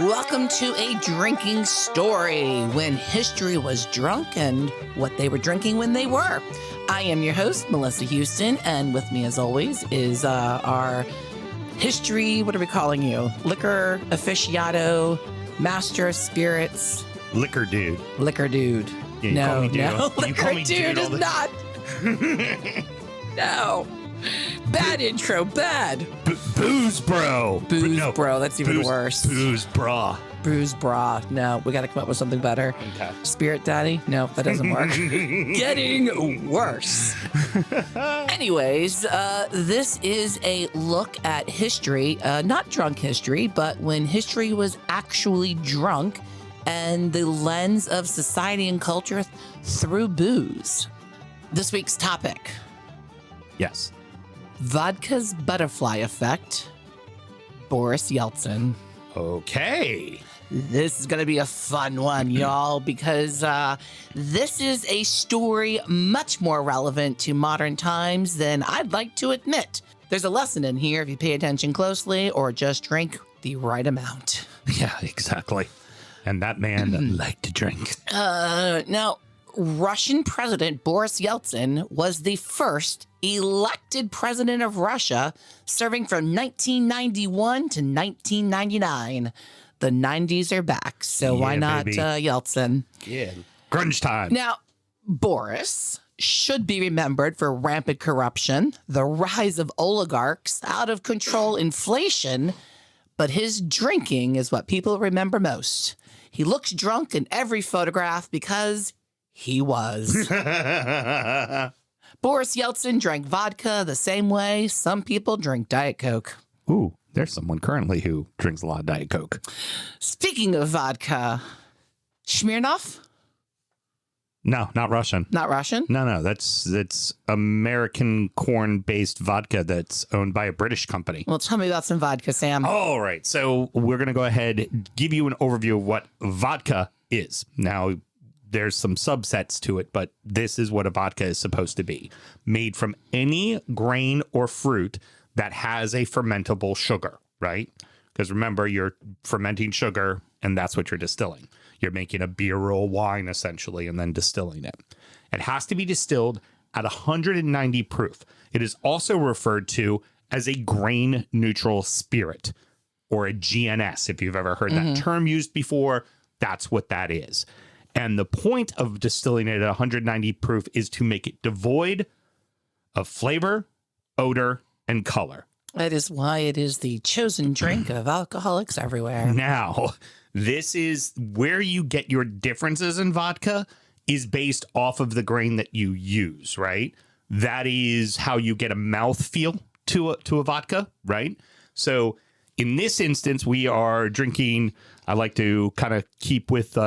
Welcome to a drinking story when history was drunk and what they were drinking when they were. I am your host, Melissa Houston, and with me as always is our history, what are we calling you? Liquor aficionado, master of spirits. Liquor dude. Liquor dude. Yeah, you call me dude. No, You call liquor me dude dude all is the- not. No. Bad intro, bad. Booze bro. Booze bro, that's even worse. Booze bra. Bruise bra. No, we got to come up with something better. Okay. Spirit daddy? No, that doesn't work. Getting worse. Anyways, this is a look at history, not drunk history, but when history was actually drunk and the lens of society and culture through booze. This week's topic, Yes. vodka's butterfly effect, Boris Yeltsin. Okay. This is going to be a fun one, y'all, because this is a story much more relevant to modern times than I'd like to admit. There's a lesson in here if you pay attention closely or just drink the right amount. Yeah, exactly. And that man liked to drink. Now, Russian President Boris Yeltsin was the first elected president of Russia, serving from 1991 to 1999. The 90s are back, so why Yeah, not baby. Yeltsin? Yeah. Grunge time. Now, Boris should be remembered for rampant corruption, the rise of oligarchs, out of control inflation, but his drinking is what people remember most. He looks drunk in every photograph because he was. Boris Yeltsin drank vodka the same way some people drink Diet Coke. Ooh, there's someone currently who drinks a lot of Diet Coke. Speaking of vodka, Smirnoff? No, not Russian. Not Russian? No, that's American corn-based vodka that's owned by a British company. Well, tell me about some vodka, Sam. All right, so we're going to go ahead and give you an overview of what vodka is. Now, there's some subsets to it, but this is what a vodka is supposed to be. Made from any grain or fruit that has a fermentable sugar, right? Because remember, you're fermenting sugar, and that's what you're distilling. You're making a beer or a wine, essentially, and then distilling it. It has to be distilled at 190 proof. It is also referred to as a grain-neutral spirit, or a GNS. If you've ever heard that term used before, that's what that is. And the point of distilling it at 190 proof is to make it devoid of flavor, odor, and color. That is why it is the chosen drink of alcoholics everywhere. Now, this is where you get your differences in vodka is based off of the grain that you use, right? That is how you get a mouthfeel to a vodka, right? So in this instance, we are drinking, I like to kind of keep with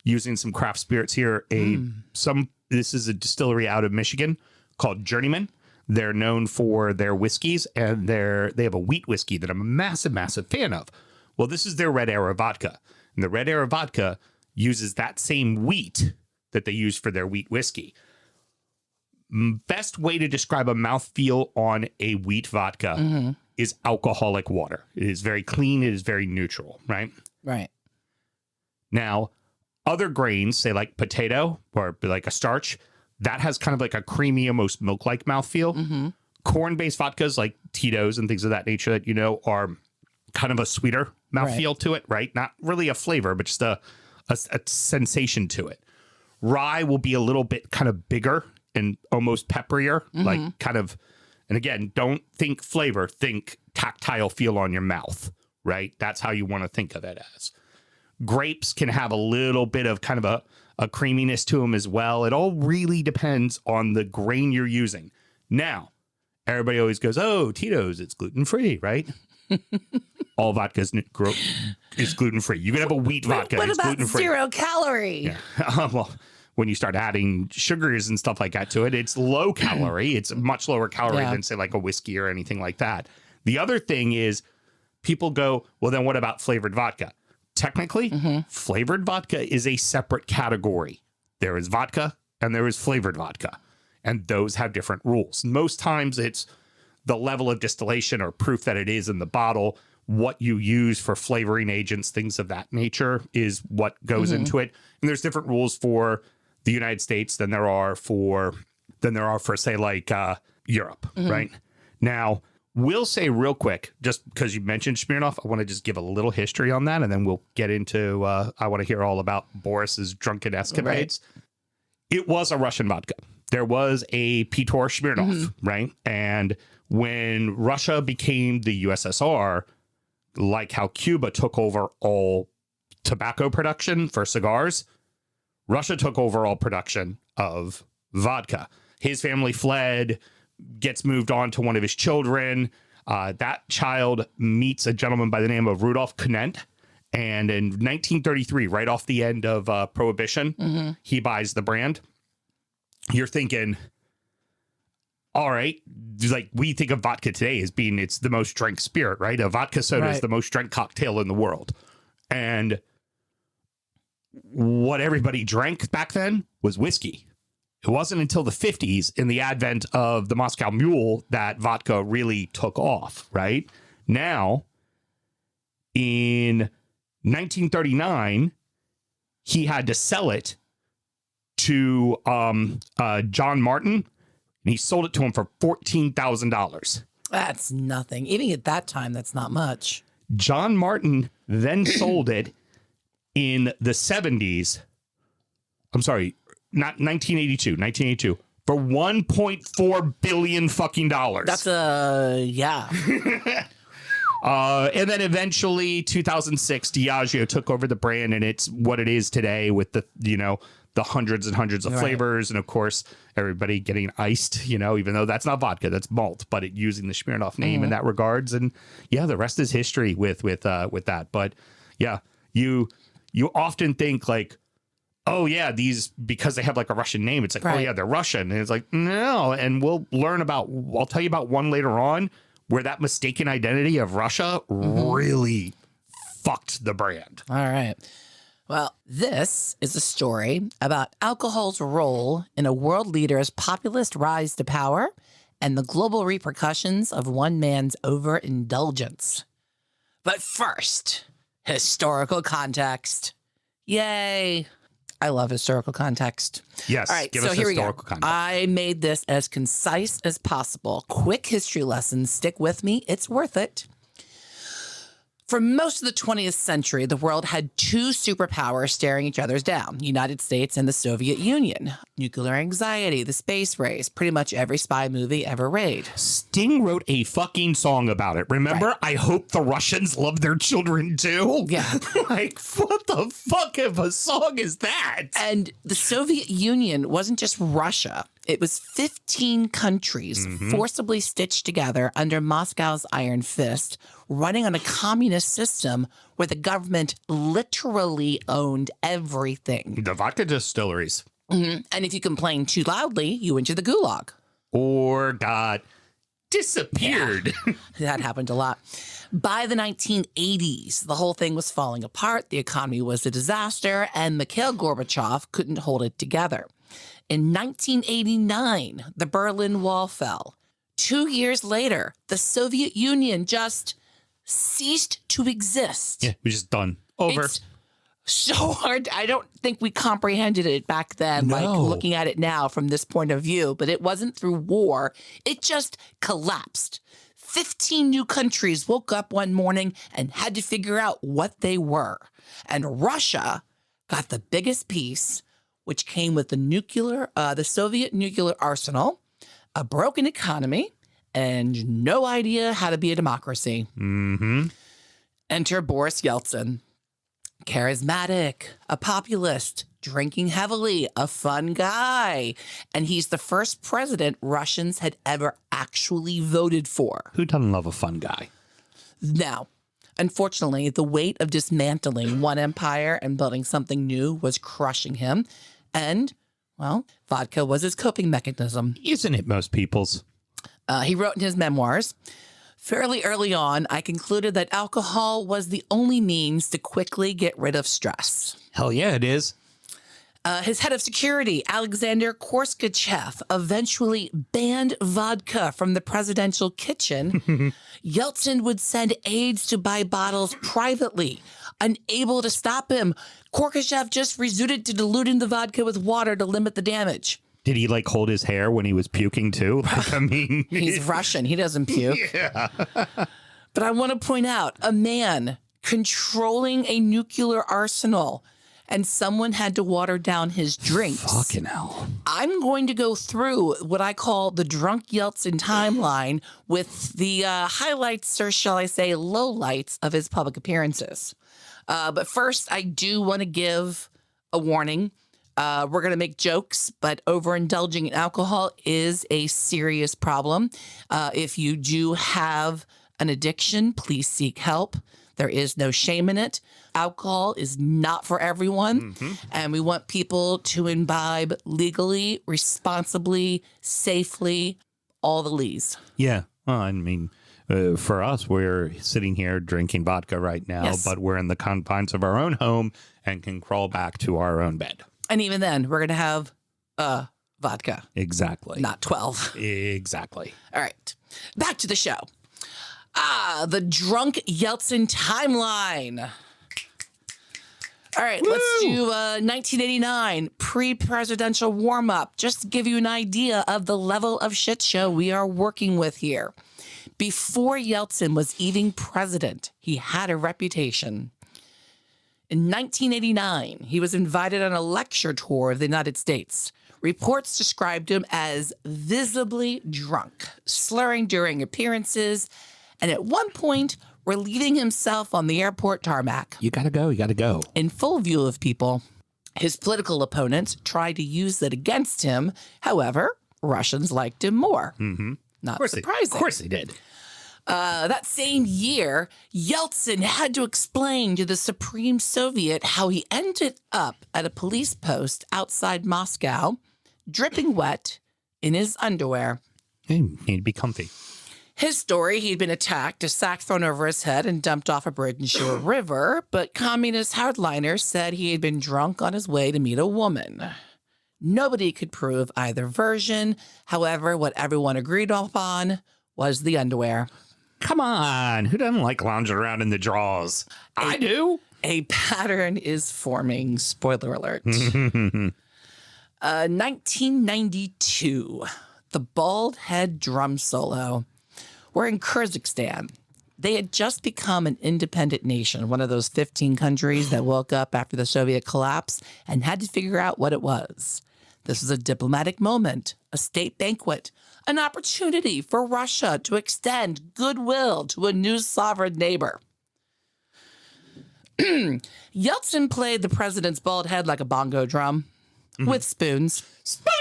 using some craft spirits here. This is a distillery out of Michigan called Journeyman. They're known for their whiskeys, and they have a wheat whiskey that I'm a massive, massive fan of. Well, this is their Red Arrow vodka. And the Red Arrow vodka uses that same wheat that they use for their wheat whiskey. Best way to describe a mouthfeel on a wheat vodka is alcoholic water. It is very clean. It is very neutral, right? Right. Now, other grains, say like potato or like a starch, that has kind of like a creamy, almost milk-like mouthfeel. Corn-based vodkas like Tito's and things of that nature that, are kind of a sweeter mouthfeel to it, right? Not really a flavor, but just a sensation to it. Rye will be a little bit kind of bigger and almost pepperier, like kind of, and again, don't think flavor, think tactile feel on your mouth, right? That's how you want to think of it as. Grapes can have a little bit of kind of a creaminess to them as well. It all really depends on the grain you're using. Now, everybody always goes, oh, Tito's, it's gluten-free, right? All vodka is gluten-free. You can have a wheat vodka. What it's about gluten-free. 0 calorie? Yeah. Well, when you start adding sugars and stuff like that to it, it's low calorie. It's much lower calorie than, say, like a whiskey or anything like that. The other thing is people go, well, then what about flavored vodka? Technically, flavored vodka is a separate category. There is vodka and there is flavored vodka, and those have different rules. Most times it's the level of distillation or proof that it is in the bottle what you use for flavoring agents, things of that nature is what goes into it. And there's different rules for the United States than there are for say like Europe, right? Now, we'll say real quick, just because you mentioned Smirnoff, I want to just give a little history on that, and then we'll get into, I want to hear all about Boris's drunken escapades. Right. It was a Russian vodka. There was a Piotr Smirnoff, right? And when Russia became the USSR, like how Cuba took over all tobacco production for cigars, Russia took over all production of vodka. His family fled, gets moved on to one of his children. That child meets a gentleman by the name of Rudolf Kunent. And in 1933, right off the end of Prohibition, he buys the brand. You're thinking, all right, like we think of vodka today as being it's the most drank spirit, right? A vodka soda is the most drank cocktail in the world. And what everybody drank back then was whiskey. It wasn't until the 50s, in the advent of the Moscow Mule, that vodka really took off, right? Now, in 1939, he had to sell it to John Martin, and he sold it to him for $14,000. That's nothing. Even at that time, that's not much. John Martin then sold it in the 70s. I'm sorry. Not 1982, for $1.4 billion fucking dollars. That's yeah. And then eventually 2006, Diageo took over the brand, and it's what it is today with the hundreds and hundreds of flavors. And of course, everybody getting iced, even though that's not vodka, that's malt, but it using the Smirnoff name in that regards. And yeah, the rest is history with that. But yeah, you often think like, oh yeah, these, because they have like a Russian name, it's like, oh yeah, they're Russian. And it's like, no. And I'll tell you about one later on where that mistaken identity of Russia really fucked the brand. All right. Well, this is a story about alcohol's role in a world leader's populist rise to power and the global repercussions of one man's overindulgence. But first, historical context. Yay. I love historical context. Yes. All right, give so us here historical we go. context. I made this as concise as possible. Quick history lessons. Stick with me. It's worth it. For most of the 20th century, the world had two superpowers staring each other down, the United States and the Soviet Union. Nuclear anxiety, the space race, pretty much every spy movie ever made. Sting wrote a fucking song about it. Remember? Right. I hope the Russians love their children too. Yeah. Like, what the fuck of a song is that? And the Soviet Union wasn't just Russia. It was 15 countries forcibly stitched together under Moscow's iron fist, running on a communist system where the government literally owned everything. The vodka distilleries. And if you complained too loudly, you went to the gulag. Or got disappeared. Yeah, that happened a lot. By the 1980s, the whole thing was falling apart. The economy was a disaster, and Mikhail Gorbachev couldn't hold it together. In 1989, the Berlin Wall fell. 2 years later, the Soviet Union just ceased to exist. Yeah, we're just done. Over. It's so hard. I don't think we comprehended it back then, like looking at it now from this point of view, but it wasn't through war. It just collapsed. 15 new countries woke up one morning and had to figure out what they were. And Russia got the biggest piece, which came with the Soviet nuclear arsenal, a broken economy, and no idea how to be a democracy. Enter Boris Yeltsin. Charismatic, a populist, drinking heavily, a fun guy. And he's the first president Russians had ever actually voted for. Who doesn't love a fun guy? Now, unfortunately, the weight of dismantling one empire and building something new was crushing him. And, well, vodka was his coping mechanism. Isn't it most people's? He wrote in his memoirs, fairly early on, I concluded that alcohol was the only means to quickly get rid of stress. Hell yeah, it is. His head of security, Alexander Korskachev, eventually banned vodka from the presidential kitchen. Yeltsin would send aides to buy bottles privately. Unable to stop him, Korskachev just resorted to diluting the vodka with water to limit the damage. Did he like hold his hair when he was puking too? Like, I mean, He's Russian. He doesn't puke. yeah. But I want to point out a man controlling a nuclear arsenal, and someone had to water down his drinks. Fucking hell. I'm going to go through what I call the drunk Yeltsin timeline with the highlights, or shall I say lowlights, of his public appearances. But first, I do want to give a warning. We're going to make jokes, but overindulging in alcohol is a serious problem. If you do have an addiction, please seek help. There is no shame in it. Alcohol is not for everyone, and we want people to imbibe legally, responsibly, safely, all the lees. Yeah. Well, I mean, for us, we're sitting here drinking vodka right now, Yes. but we're in the confines of our own home and can crawl back to our own bed. And even then, we're going to have vodka, Exactly. not 12. Exactly. All right, back to the show. The drunk Yeltsin timeline. All right, let's do 1989 pre-presidential warm-up, just to give you an idea of the level of shit show we are working with here. Before Yeltsin was even president, he had a reputation. In 1989, he was invited on a lecture tour of the United States. Reports described him as visibly drunk, slurring during appearances, and at one point, relieving himself on the airport tarmac. You gotta go. You gotta go. In full view of people, his political opponents tried to use it against him. However, Russians liked him more. Not surprising. Of course they did. That same year, Yeltsin had to explain to the Supreme Soviet how he ended up at a police post outside Moscow, dripping wet in his underwear. You need to be comfy. His story, he'd been attacked, a sack thrown over his head, and dumped off a bridge into a river, but communist hardliners said he had been drunk on his way to meet a woman. Nobody could prove either version. However, what everyone agreed upon was the underwear. Come on. Who doesn't like lounging around in the drawers? I do. A pattern is forming. Spoiler alert. 1992, the bald head drum solo. We're in Kyrgyzstan. They had just become an independent nation, one of those 15 countries that woke up after the Soviet collapse and had to figure out what it was. This was a diplomatic moment, a state banquet, an opportunity for Russia to extend goodwill to a new sovereign neighbor. Yeltsin played the president's bald head like a bongo drum with spoons. Spoon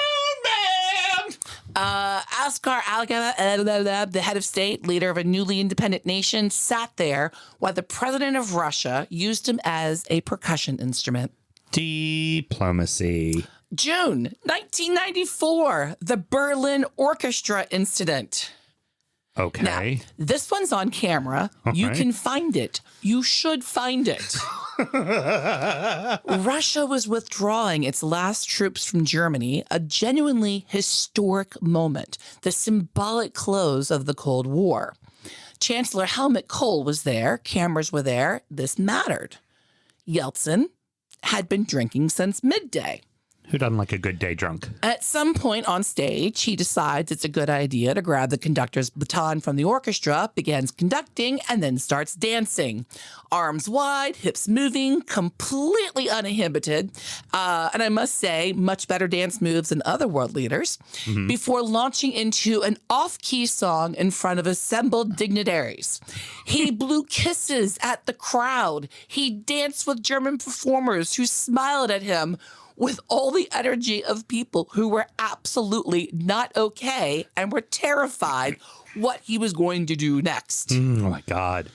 man! Askar Algava, the head of state, leader of a newly independent nation, sat there while the president of Russia used him as a percussion instrument. Diplomacy. June 1994, the Berlin Orchestra incident. Okay. Now, this one's on camera. You right. can find it. You should find it. Russia was withdrawing its last troops from Germany, a genuinely historic moment, the symbolic close of the Cold War. Chancellor Helmut Kohl was there. Cameras were there. This mattered. Yeltsin had been drinking since midday. Who doesn't like a good day drunk? At some point on stage, he decides it's a good idea to grab the conductor's baton from the orchestra, begins conducting, and then starts dancing. Arms wide, hips moving, completely uninhibited. And I must say, much better dance moves than other world leaders, before launching into an off-key song in front of assembled dignitaries. He blew kisses at the crowd. He danced with German performers who smiled at him, with all the energy of people who were absolutely not okay and were terrified what he was going to do next. Oh, my God.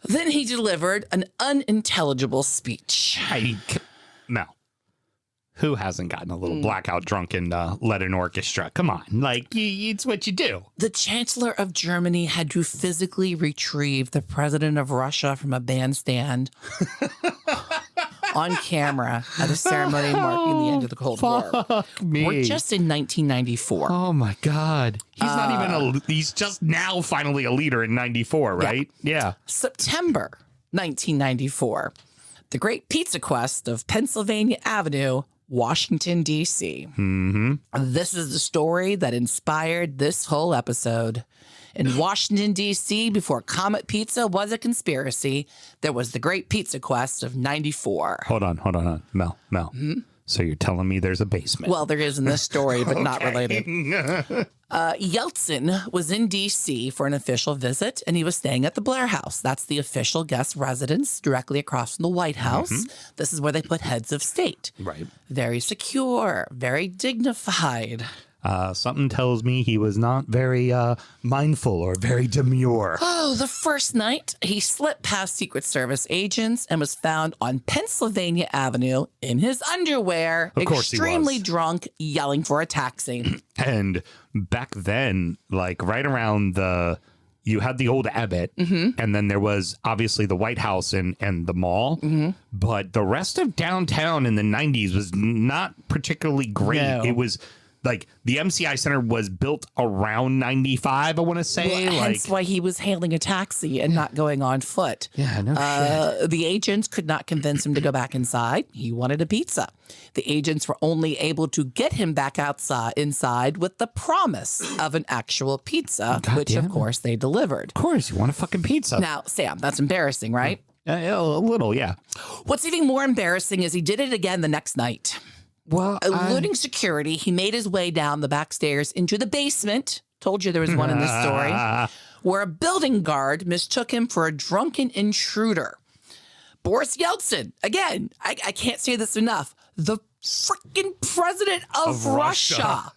Then he delivered an unintelligible speech. Mel, who hasn't gotten a little blackout drunk and led an orchestra? Come on. Like, it's what you do. The Chancellor of Germany had to physically retrieve the President of Russia from a bandstand on camera at a ceremony marking the end of the Cold War. Me. We're just in 1994. Oh my God. He's not even he's just now finally a leader in 94, right? Yeah. September 1994. The Great Pizza Quest of Pennsylvania Avenue, Washington, D.C. Mm-hmm. This is the story that inspired this whole episode. In Washington, D.C., before Comet Pizza was a conspiracy, there was the Great Pizza Quest of 94. Hold on. Mel. Mm-hmm. So you're telling me there's a basement? Well, there is in this story, but not related. Yeltsin was in D.C. for an official visit, and he was staying at the Blair House. That's the official guest residence directly across from the White House. Mm-hmm. This is where they put heads of state. Right. Very secure, very dignified. Something tells me he was not very mindful or very demure. Oh, the first night, he slipped past Secret Service agents and was found on Pennsylvania Avenue in his underwear, of course extremely drunk, yelling for a taxi. And back then, like right around you had the old Abbott, mm-hmm. and then there was obviously the White House and the mall. Mm-hmm. But the rest of downtown in the 90s was not particularly great. No. It was like the MCI Center was built around 95, I want to say. Well, hence why he was hailing a taxi and not going on foot. Yeah, no shit. The agents could not convince him to go back inside. He wanted a pizza. The agents were only able to get him back inside with the promise of an actual pizza, which, of course, they delivered. Of course, you want a fucking pizza. Now, Sam, that's embarrassing, right? A little, yeah. What's even more embarrassing is he did it again the next night. Well, eluding security, he made his way down the back stairs into the basement. Told you there was one in this story. Where a building guard mistook him for a drunken intruder. Boris Yeltsin, again, I can't say this enough. The freaking president of Russia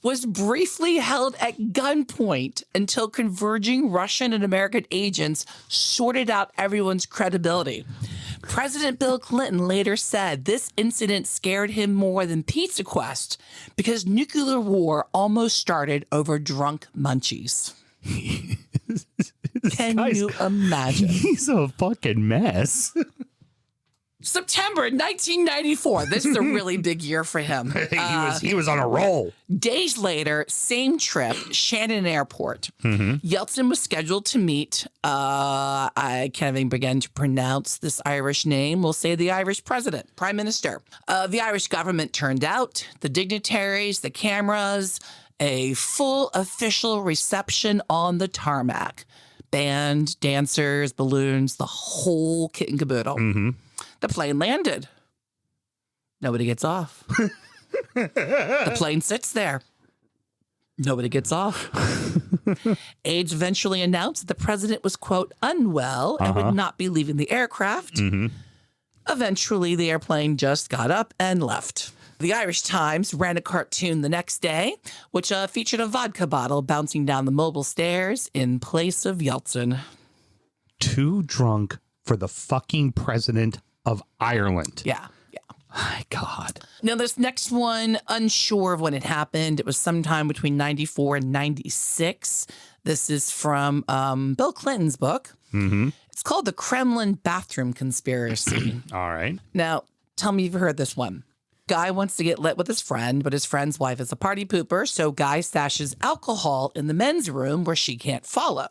was briefly held at gunpoint until converging Russian and American agents sorted out everyone's credibility. President Bill Clinton later said this incident scared him more than Pizza Quest because nuclear war almost started over drunk munchies. Can you imagine? He's a fucking mess. September 1994. This is a really big year for him. He was on a roll. Days later, same trip, Shannon Airport. Mm-hmm. Yeltsin was scheduled to meet, I can't even begin to pronounce this Irish name. We'll say the Irish president, prime minister. The Irish government turned out, the dignitaries, the cameras, a full official reception on the tarmac. Band, dancers, balloons, the whole kit and caboodle. Mm-hmm. The plane landed. Nobody gets off. The plane sits there. Nobody gets off. Aides eventually announced that the president was, quote, unwell and would not be leaving the aircraft. Mm-hmm. Eventually, the airplane just got up and left. The Irish Times ran a cartoon the next day, which featured a vodka bottle bouncing down the mobile stairs in place of Yeltsin. Too drunk for the fucking president of Ireland. Yeah. My God. Now, this next one, unsure of when it happened. It was sometime between 94 and 96. This is from Bill Clinton's book. Mm-hmm. It's called The Kremlin Bathroom Conspiracy. All right. Now, tell me if you've heard this one. Guy wants to get lit with his friend, but his friend's wife is a party pooper, so Guy stashes alcohol in the men's room where she can't follow.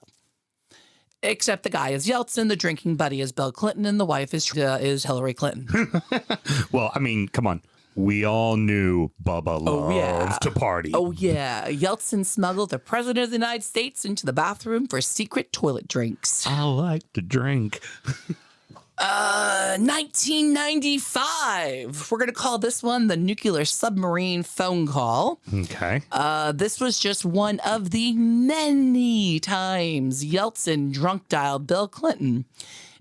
Except the guy is Yeltsin, the drinking buddy is Bill Clinton, and the wife is Hillary Clinton. Well, I mean, come on. We all knew Bubba loved to party. Oh, yeah. Yeltsin smuggled the president of the United States into the bathroom for secret toilet drinks. I like to drink. 1995. We're going to call this one the nuclear submarine phone call. Okay. This was just one of the many times Yeltsin drunk dialed Bill Clinton.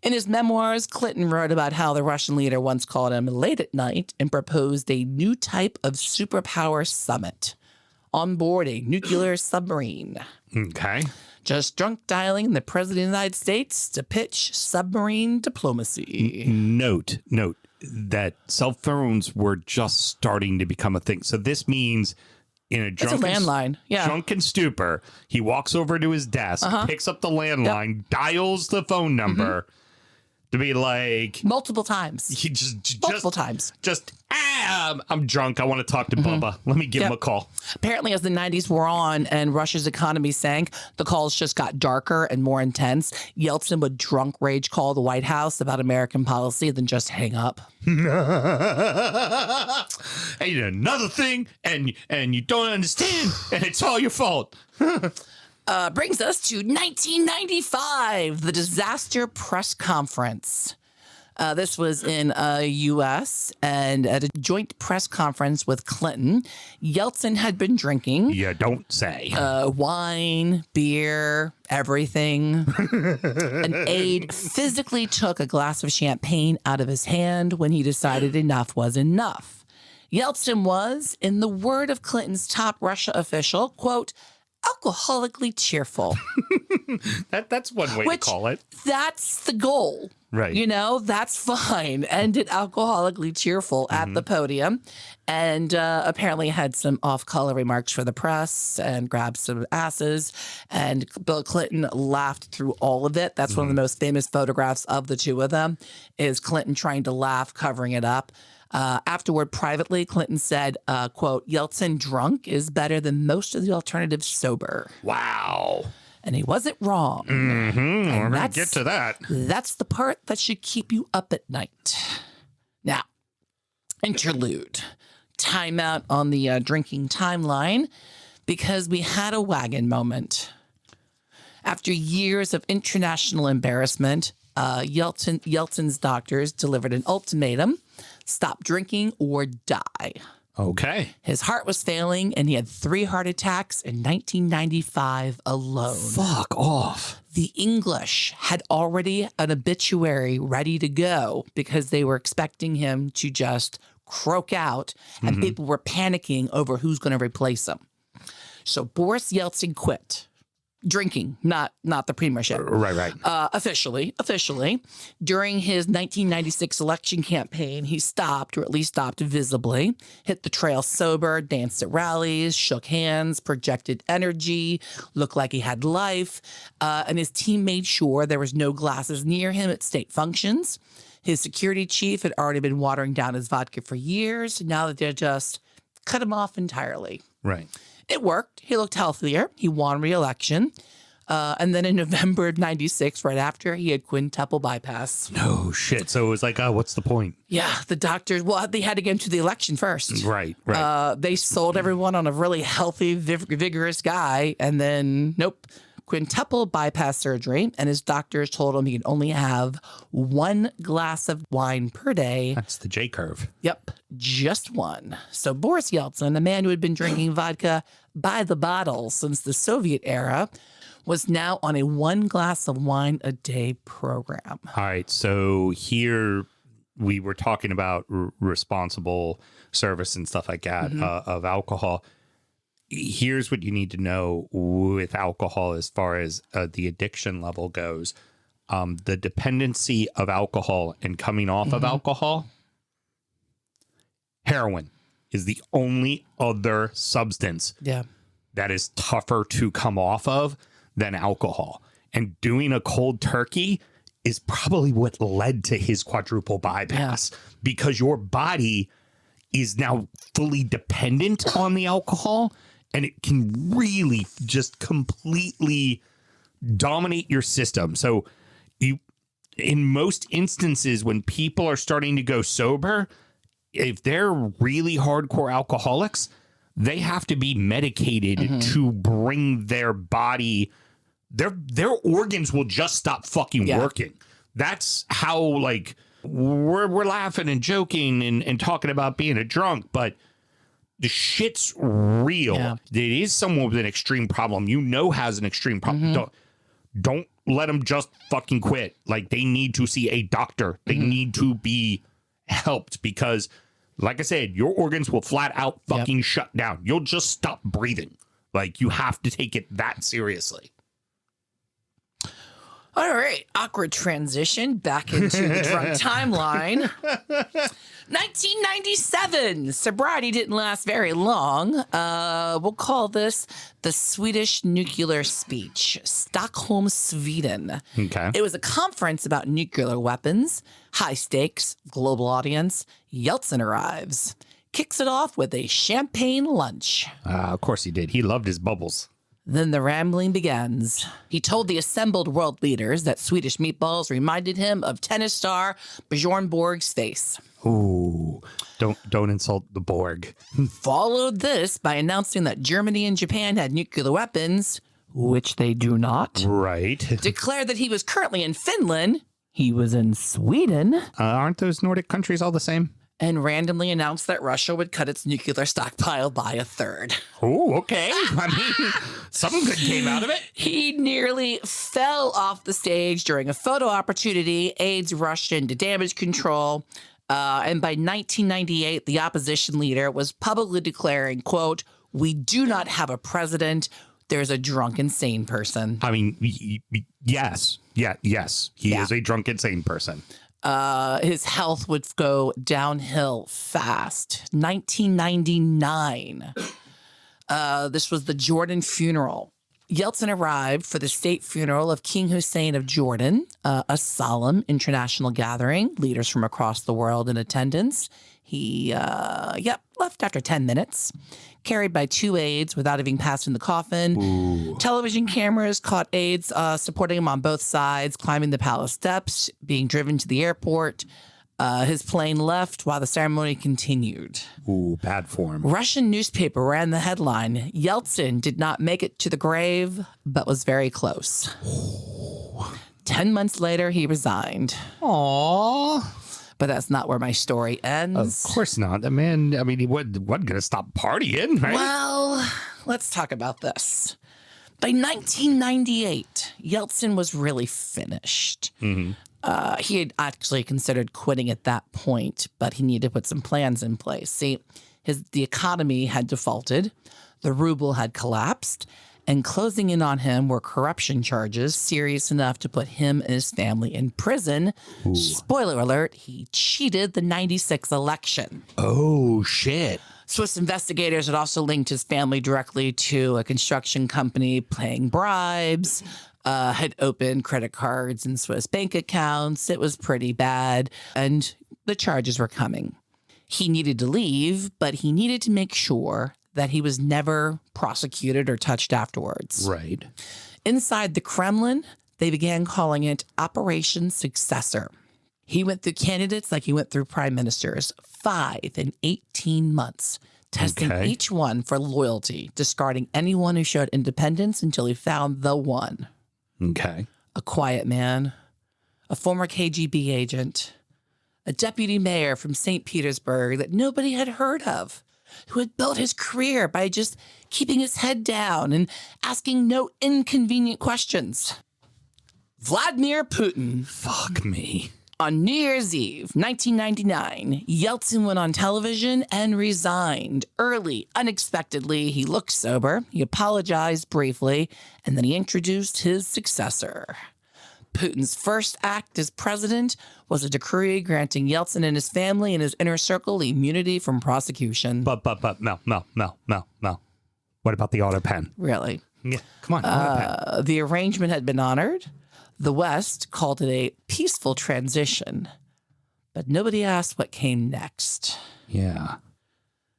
In his memoirs, Clinton wrote about how the Russian leader once called him late at night and proposed a new type of superpower summit on board a nuclear submarine. Okay. Just drunk dialing the president of the United States to pitch submarine diplomacy. Note that cell phones were just starting to become a thing. So this means in a drunken stupor, he walks over to his desk, picks up the landline, dials the phone number. to be like multiple times. Multiple times. I'm drunk. I want to talk to Bubba. Let me give him a call. Apparently, as the 90s wore on and Russia's economy sank, the calls just got darker and more intense. Yeltsin would drunk rage call the White House about American policy, then just hang up. And another thing, and you don't understand, and it's all your fault. Brings us to 1995, the disaster press conference. This was in U.S. and at a joint press conference with Clinton. Yeltsin had been drinking. You don't say. Wine, beer, everything. An aide physically took a glass of champagne out of his hand when he decided enough was enough. Yeltsin was, in the word of Clinton's top Russia official, quote, alcoholically cheerful. That's one way to call it. That's the goal. Right. You know, that's fine. Ended alcoholically cheerful at the podium, and apparently had some off-color remarks for the press and grabbed some asses. And Bill Clinton laughed through all of it. That's one of the most famous photographs of the two of them, is Clinton trying to laugh, covering it up. Afterward, privately, Clinton said, quote, Yeltsin drunk is better than most of the alternatives sober. Wow. And he wasn't wrong. Mm-hmm. We're going to get to that. That's the part that should keep you up at night. Now, interlude. Timeout on the drinking timeline, because we had a wagon moment. After years of international embarrassment, Yeltsin's doctors delivered an ultimatum: stop drinking or die. Okay. His heart was failing, and he had 3 heart attacks in 1995 alone. Fuck off. The English had already an obituary ready to go because they were expecting him to just croak out, and people were panicking over who's going to replace him. So Boris Yeltsin quit. Drinking, not the premiership. Right. Officially. During his 1996 election campaign, he stopped, or at least stopped visibly, hit the trail sober, danced at rallies, shook hands, projected energy, looked like he had life, and his team made sure there was no glasses near him at state functions. His security chief had already been watering down his vodka for years. Now that they just cut him off entirely. Right. It worked. He looked healthier. He won re-election. And then in November of 96, right after, he had quintuple bypass. No shit. So it was like, what's the point? Yeah, the doctors, they had to get into the election first. Right. They sold everyone on a really healthy, vigorous guy. And then, nope, quintuple bypass surgery. And his doctors told him he could only have 1 glass of wine per day. That's the J curve. Yep, just 1. So Boris Yeltsin, a man who had been drinking vodka by the bottle since the Soviet era, was now on a 1 glass of wine a day program. All right. So here we were talking about responsible service and stuff like that of alcohol. Here's what you need to know with alcohol as far as the addiction level goes. The dependency of alcohol and coming off of alcohol, heroin is the only other substance that is tougher to come off of than alcohol. And doing a cold turkey is probably what led to his quadruple bypass, because your body is now fully dependent on the alcohol, and it can really just completely dominate your system. So in most instances, when people are starting to go sober, if they're really hardcore alcoholics, they have to be medicated to bring their body, their organs will just stop fucking working. That's how, like, we're laughing and joking and talking about being a drunk, but the shit's real. Yeah. It is someone with an extreme problem, has an extreme problem. Don't let them just fucking quit. Like, they need to see a doctor. They need to be helped, because, like I said, your organs will flat out fucking shut down. You'll just stop breathing. Like, you have to take it that seriously. All right, awkward transition back into the drunk timeline. 1997. Sobriety didn't last very long. We'll call this the Swedish nuclear speech, Stockholm, Sweden. Okay. It was a conference about nuclear weapons, high stakes, global audience. Yeltsin arrives, kicks it off with a champagne lunch. Of course he did. He loved his bubbles. Then the rambling begins. He told the assembled world leaders that Swedish meatballs reminded him of tennis star Bjorn Borg's face. Ooh, don't insult the Borg. Followed this by announcing that Germany and Japan had nuclear weapons, which they do not. Right. Declared that he was currently in Finland. He was in Sweden. Aren't those Nordic countries all the same? And randomly announced that Russia would cut its nuclear stockpile by a third. Oh, okay. I mean, something good came out of it. He nearly fell off the stage during a photo opportunity. Aides rushed into damage control. And by 1998, the opposition leader was publicly declaring, quote, "We do not have a president. There's a drunk, insane person." I mean, yes. Yes. He is a drunk, insane person. His health would go downhill fast. 1999. This was the Jordan funeral. Yeltsin arrived for the state funeral of King Hussein of Jordan, a solemn international gathering, leaders from across the world in attendance. He, left after 10 minutes, carried by 2 aides without even passing the coffin. Ooh. Television cameras caught aides supporting him on both sides, climbing the palace steps, being driven to the airport. His plane left while the ceremony continued. Ooh, bad form. Russian newspaper ran the headline, "Yeltsin did not make it to the grave, but was very close." 10 months later, he resigned. Aww. But that's not where my story ends. Of course not. The man, I mean, he wasn't going to stop partying, right? Well, let's talk about this. By 1998, Yeltsin was really finished. Mm-hmm. He had actually considered quitting at that point, but he needed to put some plans in place. See, the economy had defaulted, the ruble had collapsed, and closing in on him were corruption charges serious enough to put him and his family in prison. Ooh. Spoiler alert, he cheated the 96 election. Oh, shit. Swiss investigators had also linked his family directly to a construction company paying bribes, had opened credit cards and Swiss bank accounts. It was pretty bad, and the charges were coming. He needed to leave, but he needed to make sure that he was never prosecuted or touched afterwards. Right. Inside the Kremlin, they began calling it Operation Successor. He went through candidates like he went through prime ministers, 5 in 18 months, testing each one for loyalty, discarding anyone who showed independence until he found the one. Okay. A quiet man, a former KGB agent, a deputy mayor from St. Petersburg that nobody had heard of, who had built his career by just keeping his head down and asking no inconvenient questions. Vladimir Putin. Fuck me. On New Year's Eve, 1999, Yeltsin went on television and resigned early, unexpectedly. He looked sober, he apologized briefly, and then he introduced his successor. Putin's first act as president was a decree granting Yeltsin and his family and his inner circle immunity from prosecution. But, Mel. What about the auto pen? Really? Yeah, come on, auto pen. The arrangement had been honored. The West called it a peaceful transition, but nobody asked what came next. Yeah.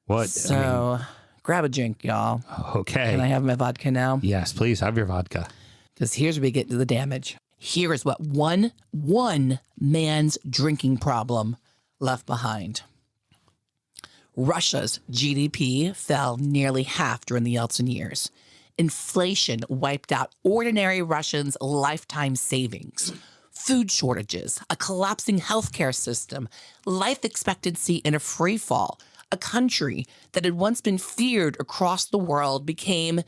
What? So, grab a drink, y'all. Okay. Can I have my vodka now? Yes, please have your vodka. Because here's where we get to the damage. Here is what one man's drinking problem left behind. Russia's GDP fell nearly half during the Yeltsin years. Inflation wiped out ordinary Russians' lifetime savings. Food shortages, a collapsing healthcare system, life expectancy in a free fall. A country that had once been feared across the world became,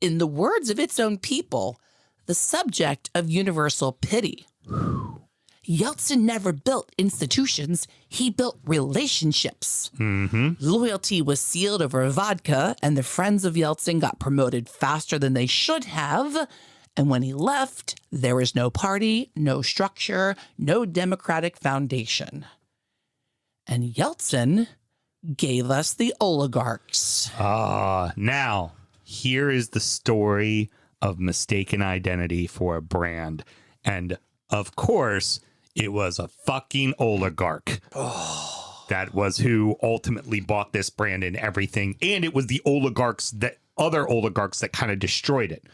in the words of its own people, the subject of universal pity. Yeltsin never built institutions. He built relationships. Mm-hmm. Loyalty was sealed over vodka, and the friends of Yeltsin got promoted faster than they should have. And when he left, there was no party, no structure, no democratic foundation. And Yeltsin gave us the oligarchs. Now, here is the story of mistaken identity for a brand. And of course, it was a fucking oligarch. That was who ultimately bought this brand and everything. And it was the other oligarchs that kind of destroyed it.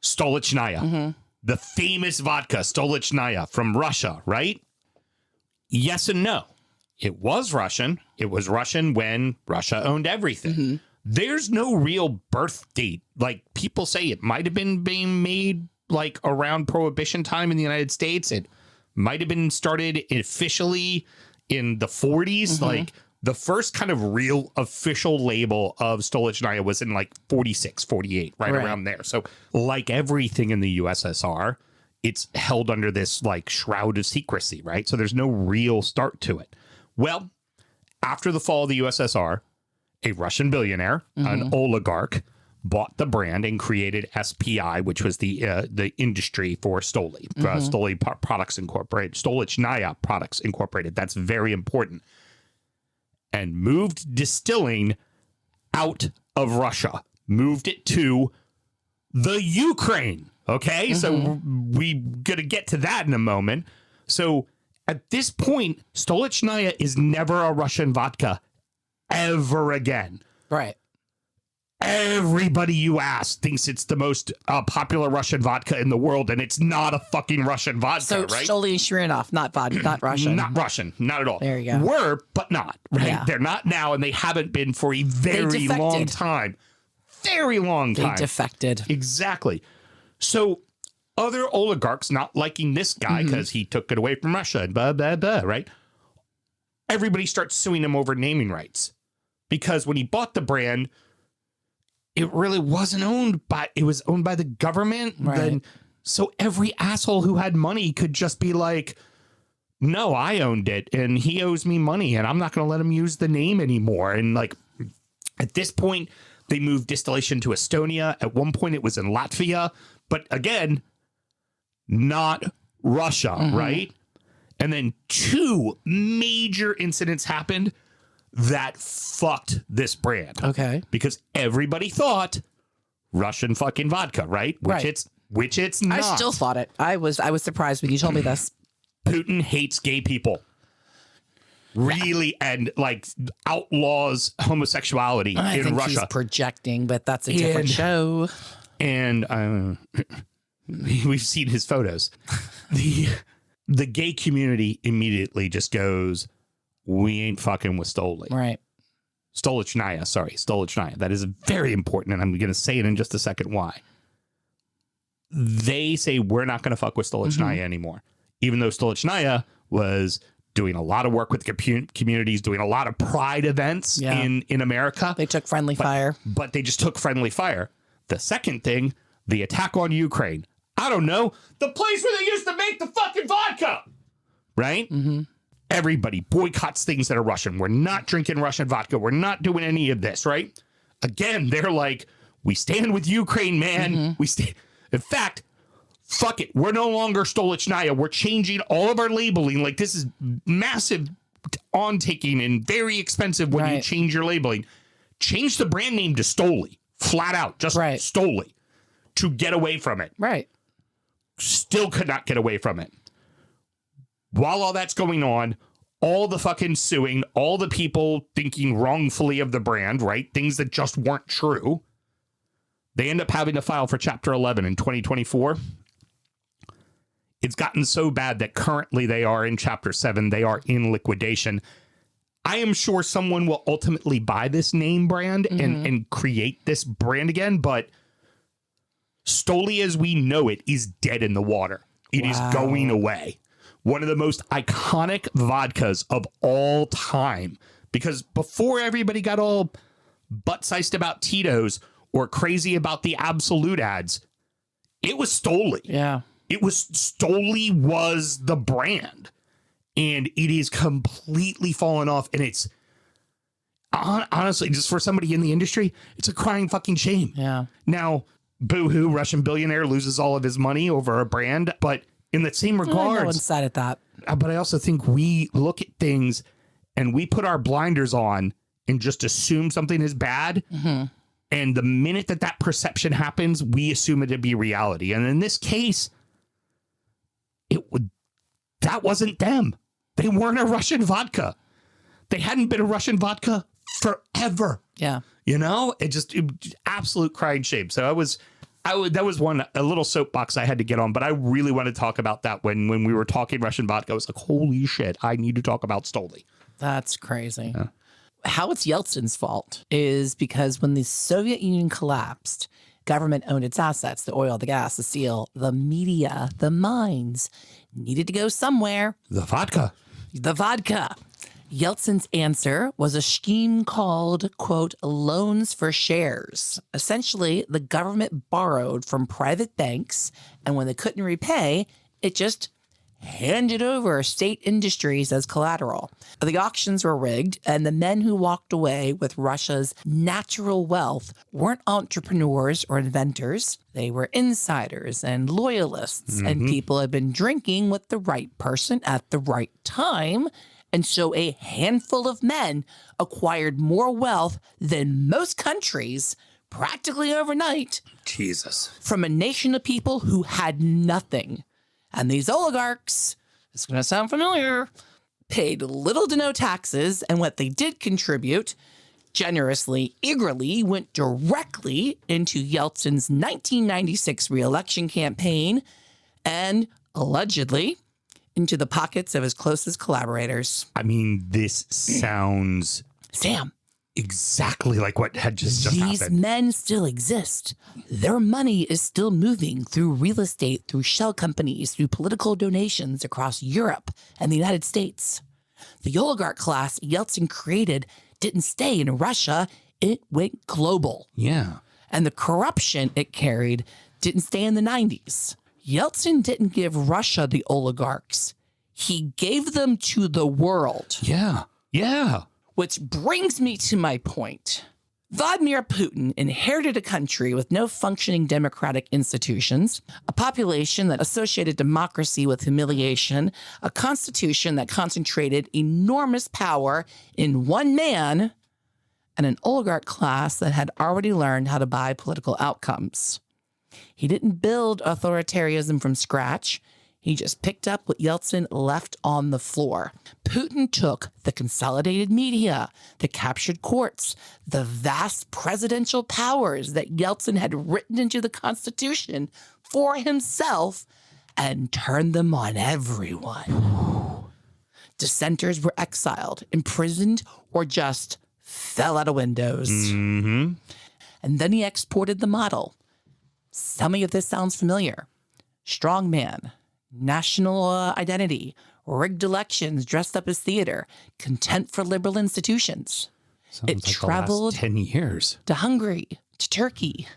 Stolichnaya, the famous vodka, Stolichnaya from Russia, right? Yes and no. It was Russian. It was Russian when Russia owned everything. There's no real birth date. Like, people say it might have been being made like around Prohibition time in the United States. It might have been started officially in the 40s. Like, the first kind of real official label of Stolichnaya was in like 46, 48, right around there. So like everything in the USSR, it's held under this like shroud of secrecy, right? So there's no real start to it. Well, after the fall of the USSR, a Russian billionaire, an oligarch, bought the brand and created SPI, which was the industry for Stoli, Stoli Products Incorporated, Stolichnaya Products Incorporated. That's very important. And moved distilling out of Russia, moved it to the Ukraine. Okay, so we're going to get to that in a moment. So at this point, Stolichnaya is never a Russian vodka ever again. Right. Everybody you ask thinks it's the most popular Russian vodka in the world, and it's not a fucking Russian vodka, So right? Stoli and Shirinoff, not vodka, not Russian. Not Russian, not at all. There you go. Were, but not, right? Yeah. They're not now, and they haven't been for a very long time. Very long time. They defected. Exactly. So other oligarchs not liking this guy because he took it away from Russia and blah, blah, blah, right? Everybody starts suing him over naming rights because when he bought the brand, it really wasn't owned by, it was owned by the government. Right. Then, so every asshole who had money could just be like, no, I owned it and he owes me money and I'm not going to let him use the name anymore. And like at this point, they moved distillation to Estonia. At one point, it was in Latvia. But again, not Russia, right? And then two major incidents happened that fucked this brand. Okay. Because everybody thought Russian fucking vodka, right? Which it's not. I still thought it. I was surprised when you told me this. Putin hates gay people. Really, and like outlaws homosexuality in Russia. He's projecting, but that's a different show. And we've seen his photos. The gay community immediately just goes, we ain't fucking with Stoli. Right. Stolichnaya. That is very important, and I'm going to say it in just a second why. They say we're not going to fuck with Stolichnaya anymore, even though Stolichnaya was doing a lot of work with communities, doing a lot of pride events in America. They took friendly fire. But they just took friendly fire. The second thing, the attack on Ukraine. I don't know. The place where they used to make the fucking vodka. Right? Everybody boycotts things that are Russian. We're not drinking Russian vodka. We're not doing any of this, right? Again, they're like, we stand with Ukraine, man. We stand. In fact, fuck it. We're no longer Stolichnaya. We're changing all of our labeling. Like, this is massive on-taking and very expensive when you change your labeling. Change the brand name to Stoli. Flat out. Just Stoli. To get away from it. Right. Still could not get away from it. While all that's going on, all the fucking suing, all the people thinking wrongfully of the brand, right? Things that just weren't true. They end up having to file for Chapter 11 in 2024. It's gotten so bad that currently they are in Chapter 7. They are in liquidation. I am sure someone will ultimately buy this name brand and create this brand again, but Stoli as we know it is dead in the water. It is going away. One of the most iconic vodkas of all time. Because before everybody got all butt-sized about Tito's or crazy about the Absolute ads, it was Stoli. Yeah. It was Stoli was the brand. And it is completely fallen off. And it's honestly, just for somebody in the industry, it's a crying fucking shame. Yeah. Now, boo-hoo, Russian billionaire loses all of his money over a brand. But in the same regards, no one's sad at that. but I also think we look at things and we put our blinders on and just assume something is bad. And the minute that perception happens, we assume it to be reality. And in this case, that wasn't them. They weren't a Russian vodka. They hadn't been a Russian vodka forever. Yeah. You know, it absolute crying shame. So that was a little soapbox I had to get on, but I really want to talk about that when we were talking Russian vodka. I was like, holy shit, I need to talk about Stoli. That's crazy. Yeah. How it's Yeltsin's fault is because when the Soviet Union collapsed, government owned its assets, the oil, the gas, the steel, the media, the mines, needed to go somewhere. The vodka. Yeltsin's answer was a scheme called, quote, loans for shares. Essentially, the government borrowed from private banks, and when they couldn't repay, it just handed over state industries as collateral. The auctions were rigged, and the men who walked away with Russia's natural wealth weren't entrepreneurs or inventors. They were insiders and loyalists, and people had been drinking with the right person at the right time. And so a handful of men acquired more wealth than most countries practically overnight. Jesus. From a nation of people who had nothing. And these oligarchs, it's going to sound familiar, paid little to no taxes, and what they did contribute, generously, eagerly, went directly into Yeltsin's 1996 re-election campaign and, allegedly, into the pockets of his closest collaborators. I mean, this sounds... Sam. Exactly like what had just These happened. men still exist. Their money is still moving through real estate, through shell companies, through political donations across Europe and the United States. The oligarch class Yeltsin created didn't stay in Russia. It went global. Yeah. And the corruption it carried didn't stay in the 90s. Yeltsin didn't give Russia the oligarchs. He gave them to the world. Yeah. Yeah. Which brings me to my point. Vladimir Putin inherited a country with no functioning democratic institutions, a population that associated democracy with humiliation, a constitution that concentrated enormous power in one man, and an oligarch class that had already learned how to buy political outcomes. He didn't build authoritarianism from scratch. He just picked up what Yeltsin left on the floor. Putin took the consolidated media, the captured courts, the vast presidential powers that Yeltsin had written into the Constitution for himself and turned them on everyone. Dissenters were exiled, imprisoned, or just fell out of windows. And then he exported the model. Tell me if this sounds familiar. Strongman. National identity, rigged elections dressed up as theater, contempt for liberal institutions. Sounds it like traveled the last 10 years to Hungary, to Turkey,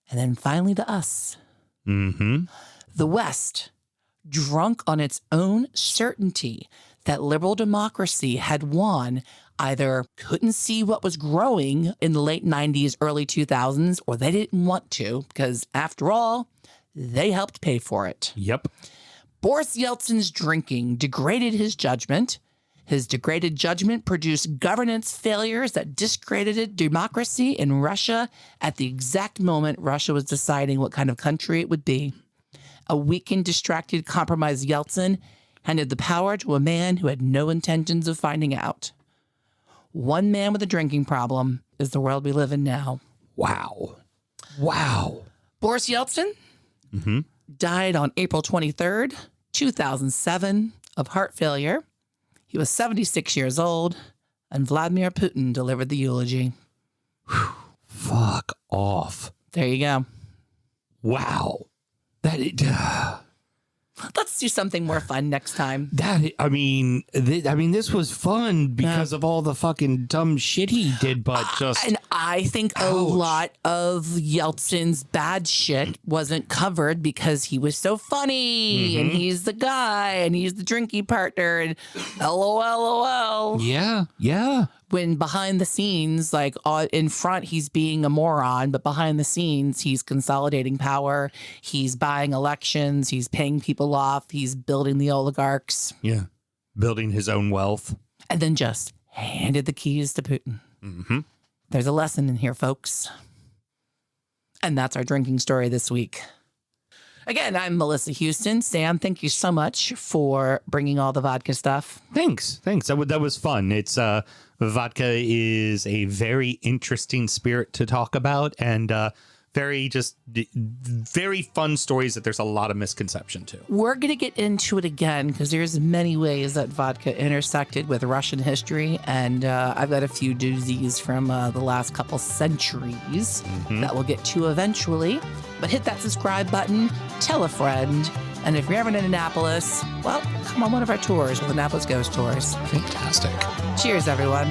and then finally to us. The West, drunk on its own certainty that liberal democracy had won, either couldn't see what was growing in the late 90s, early 2000s, or they didn't want to, because after all, they helped pay for it. Yep. Boris Yeltsin's drinking degraded his judgment. His degraded judgment produced governance failures that discredited democracy in Russia at the exact moment Russia was deciding what kind of country it would be. A weakened, distracted, compromised Yeltsin handed the power to a man who had no intentions of finding out. One man with a drinking problem is the world we live in now. Wow. Wow. Boris Yeltsin died on April 23rd, 2007, of heart failure. He was 76 years old, and Vladimir Putin delivered the eulogy. Fuck off. There you go. Wow. Let's do something more fun next time. This was fun because of all the fucking dumb shit he did, but just... And I think a lot of Yeltsin's bad shit wasn't covered because he was so funny, and he's the guy, and he's the drinking partner, and LOL. Yeah, yeah. When behind the scenes, like in front, he's being a moron, but behind the scenes, he's consolidating power. He's buying elections. He's paying people off. He's building the oligarchs. Yeah. Building his own wealth. and then just handed the keys to Putin. Mm-hmm. There's a lesson in here, folks. And that's our drinking story this week. Again, I'm Melissa Houston. Sam, thank you so much for bringing all the vodka stuff. Thanks. That was fun. It's vodka is a very interesting spirit to talk about, and very fun stories that there's a lot of misconception to. We're going to get into it again because there's many ways that vodka intersected with Russian history, and I've got a few doozies from the last couple centuries that we'll get to eventually. But hit that subscribe button, tell a friend, and if you're ever in Annapolis, well, come on one of our tours with Annapolis Ghost Tours. Fantastic. Cheers, everyone.